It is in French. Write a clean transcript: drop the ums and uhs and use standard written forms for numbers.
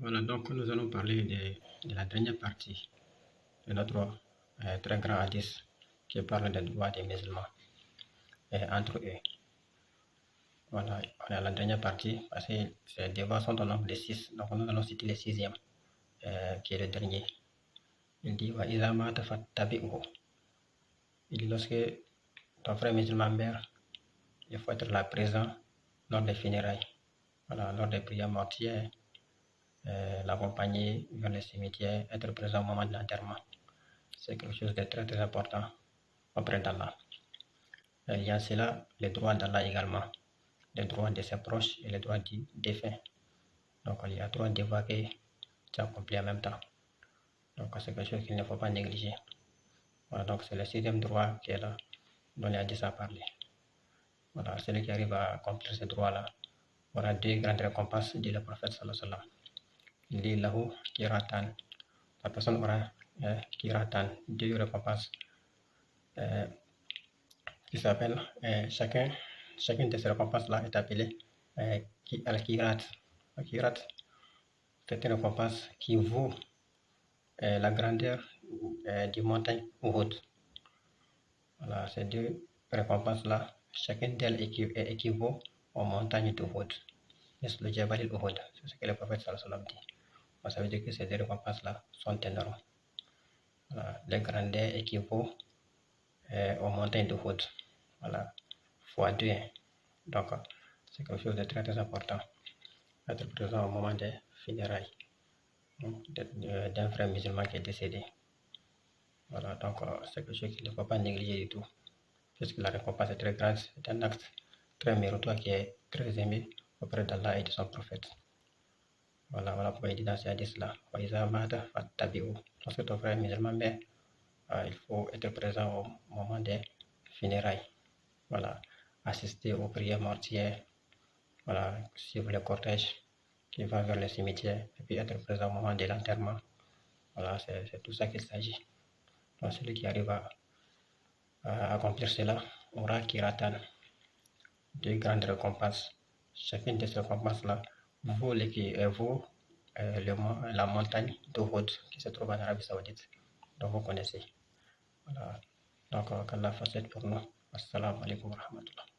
Voilà, donc nous allons parler de la dernière partie de notre très grand hadith qui parle des droits des musulmans et entre eux. Voilà, on est à la dernière partie parce que ces débats sont au nombre de 6, donc nous allons citer le sixième, qui est le dernier. Il dit wa iza mata fattabi'uhu. Il dit lorsque ton frère musulman meurt, il faut être là présent lors des funérailles, voilà, lors des prières mortuaires, l'accompagner vers le cimetière, être présent au moment de l'enterrement. C'est quelque chose de très très important auprès d'Allah. Il y a cela, les droits d'Allah également, les droits de ses proches et les droits du défunt. Donc il y a trois devoirs que tu accomplis en même temps. Donc c'est quelque chose qu'il ne faut pas négliger. Voilà, donc c'est le sixième droit qui est là, dont il y a déjà parlé. Voilà, celui qui arrive à accomplir ce droit-là aura deux grandes récompenses, dit le prophète sallallahu alayhi wa sallam. Il dit lahu kiratan. La personne aura kiratan, deux récompenses qui s'appellent chacune de ces récompenses-là est appelée al-kirat. Al-kirat, c'est une récompense qui vaut la grandeur du montagne Uhud. Voilà, ces deux récompenses-là, chacune d'elles équivaut aux montagnes d'Uhud. Le Jabal al-Uhud, c'est ce que le prophète sallallahu alayhi wa sallam dit. Bon, ça veut dire que ces deux récompenses-là sont énormes. Voilà, les grandeurs équivaut aux montagnes d'Uhud. Voilà, fois deux. Donc, c'est quelque chose de très très important. Être présent au moment des funérailles d'un frère musulman qui est décédé. Voilà, donc c'est quelque chose qu'il ne faut pas négliger du tout. Puisque la récompense est très grande, c'est un acte très méritoire qui est très aimé auprès d'Allah et de son prophète. Voilà, voilà pourquoi il dit dans ces hadiths-là. Lorsque ton frère musulman meurt, il faut être présent au moment des funérailles. Voilà, assister aux prières mortuaires, voilà, suivre le cortège qui va vers le cimetière et puis être présent au moment de l'enterrement. Voilà, c'est tout ça qu'il s'agit. Donc celui qui arrive à accomplir cela aura kiratan, deux grandes récompenses. Chacune de ces récompenses-là vaut la montagne d'Uhud qui se trouve en Arabie Saoudite, donc vous connaissez. Voilà. Donc qu'Allah fasse pour nous. Assalamu alaikum wa rahmatullah.